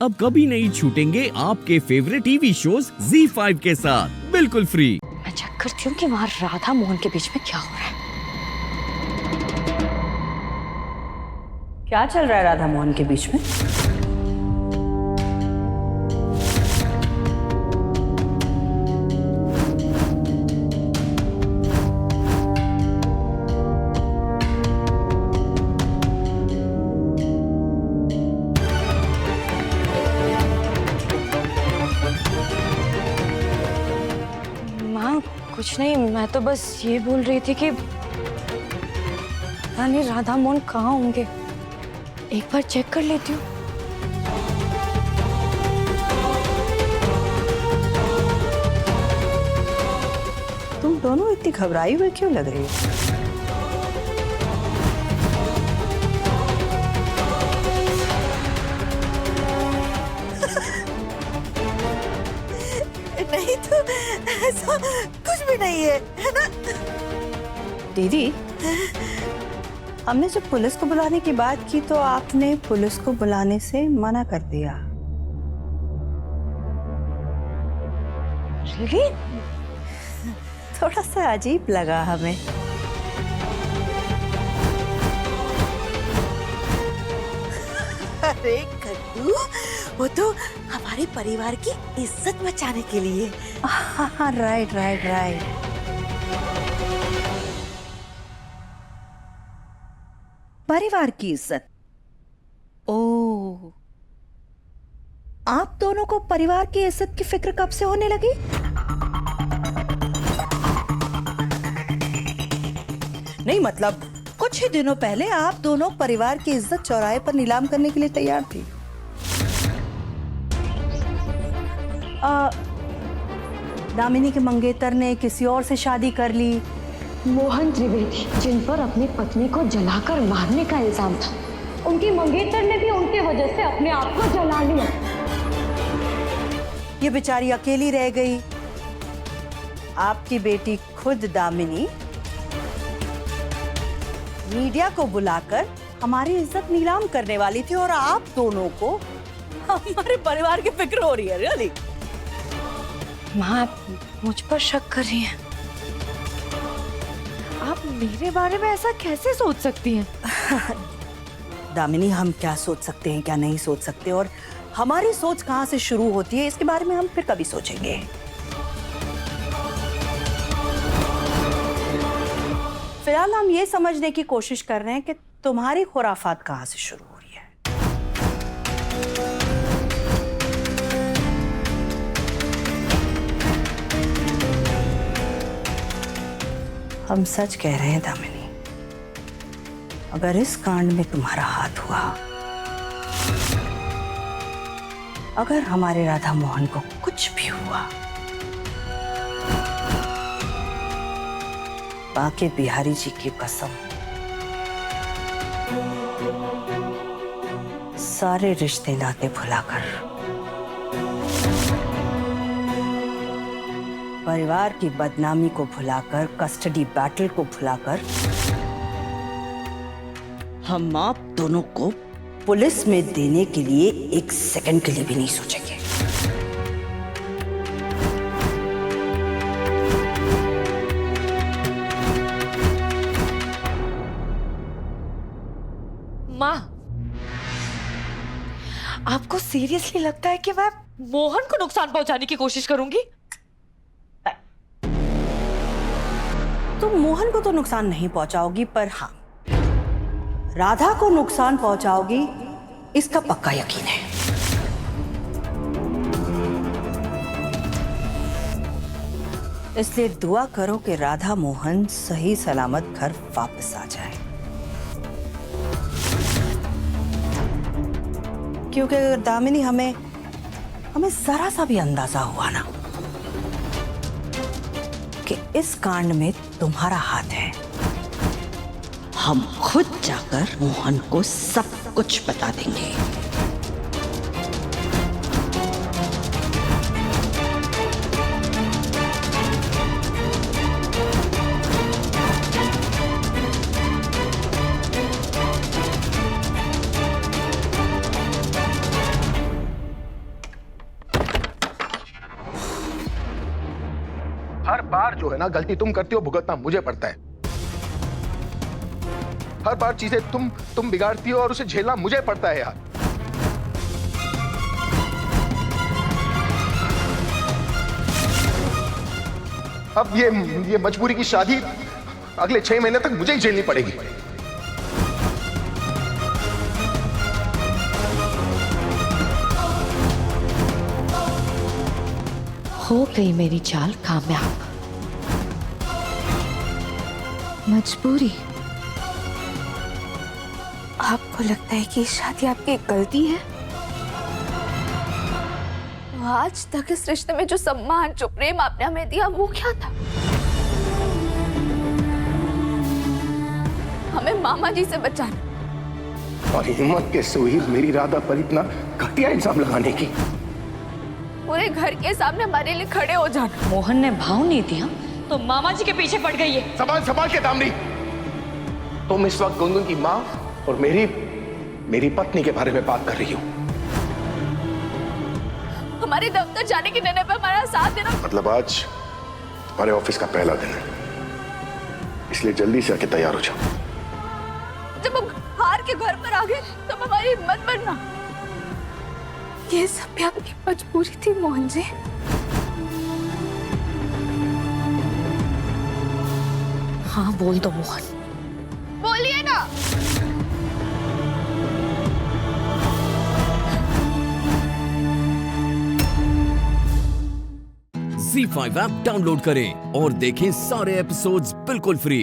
अब कभी नहीं छूटेंगे आपके फेवरेट टीवी शोज ZEE5 के साथ बिल्कुल फ्री। मैं चेक करती हूँ कि वहाँ राधा मोहन के बीच में क्या हो रहा है। क्या चल रहा है राधा मोहन के बीच में? माँ कुछ नहीं, मैं तो बस ये बोल रही थी कि रानी राधा मोहन कहाँ होंगे, एक बार चेक कर लेती हूँ। तुम दोनों इतनी घबराई हुई क्यों लग रही हो? नहीं तो ऐसा कुछ भी नहीं है ना? दीदी, हमने जब पुलिस को बुलाने की बात की तो आपने पुलिस को बुलाने से मना कर दिया। रियली? थोड़ा सा अजीब लगा हमें। अरे कद्दू, वो तो हमारे परिवार की इज्जत बचाने के लिए। हाँ, राइट राइट राइट। परिवार की इज्जत। ओह, आप दोनों को परिवार की इज्जत की फिक्र कब से होने लगी? नहीं मतलब कुछ ही दिनों पहले आप दोनों परिवार की इज्जत चौराहे पर नीलाम करने के लिए तैयार थी। दामिनी के मंगेतर ने किसी और से शादी कर ली। मोहन त्रिवेदी, जिन पर अपनी पत्नी को जलाकर मारने का इल्जाम था, उनकी मंगेतर ने भी उनकी वजह से अपने आप को जला लिया। ये बेचारी अकेली रह गई। आपकी बेटी खुद दामिनी मीडिया को बुलाकर हमारी इज्जत नीलाम करने वाली थी और आप दोनों को हमारे परिवार की फिक्र हो रही है। रियली? माँ आप मुझ पर शक कर रही हैं? आप मेरे बारे में ऐसा कैसे सोच सकती हैं? दामिनी, हम क्या सोच सकते हैं क्या नहीं सोच सकते और हमारी सोच कहाँ से शुरू होती है इसके बारे में हम फिर कभी सोचेंगे। फिलहाल हम ये समझने की कोशिश कर रहे हैं कि तुम्हारी खुराफात कहाँ से शुरू हो रही है। हम सच कह रहे हैं दामिनी, अगर इस कांड में तुम्हारा हाथ हुआ, अगर हमारे राधा मोहन को कुछ भी हुआ, बाके बिहारी जी की कसम, सारे रिश्ते नाते भुलाकर, परिवार की बदनामी को भुलाकर, कस्टडी बैटल को भुलाकर, हम आप दोनों को पुलिस में देने के लिए एक सेकंड के लिए भी नहीं सोचेंगे। माँ, आपको सीरियसली लगता है कि मैं मोहन को नुकसान पहुंचाने की कोशिश करूंगी? तुम मोहन को तो नुकसान नहीं पहुंचाओगी, पर हाँ, राधा को नुकसान पहुंचाओगी, इसका पक्का यकीन है। इसलिए दुआ करो कि राधा मोहन सही सलामत घर वापस आ जाए, क्योंकि अगर दामिनी हमें जरा सा भी अंदाजा हुआ ना कि इस कांड में तुम्हारा हाथ है, हम खुद जाकर मोहन को सब कुछ बता देंगे। हर बार जो है ना गलती तुम करती हो, भुगतना मुझे पड़ता है। हर बार चीजें तुम बिगाड़ती हो और उसे झेलना मुझे पड़ता है यार। अब ये मजबूरी की शादी अगले 6 महीने तक मुझे ही झेलनी पड़ेगी। हो गई मेरी चाल कामयाब। मजबूरी? आपको लगता है कि शादी आपकी गलती है? आज तक इस रिश्ते में जो सम्मान, जो प्रेम आपने हमें दिया, वो क्या था? हमें मामा जी से बचाना। और हिम्मत कैसे हुई मेरी राधा पर इतना घटिया इल्जाम लगाने की? पूरे घर के सामने हमारे लिए खड़े हो जाना। मोहन ने भाव नहीं दिया तो मामा जी के पीछे पड़ गई है। संभाल के दामनी। तुम इस वक्त गुनगुन की माँ और मेरी पत्नी के बारे में बात कर रही हो। हमारे दफ्तर जाने के निर्णय पर हमारा साथ देना। मतलब आज हमारे ऑफिस का पहला दिन है, इसलिए जल्दी से आके तैयार हो जाओ। जब हम हार के घर पर आ गए तब हमारी हिम्मत बढ़ना। ये सब भी आपकी मजबूरी थी मोहन जी। हाँ बोल दो मोहन। बोलिए ना। Z5 ऐप डाउनलोड करें और देखें सारे एपिसोड्स बिल्कुल फ्री।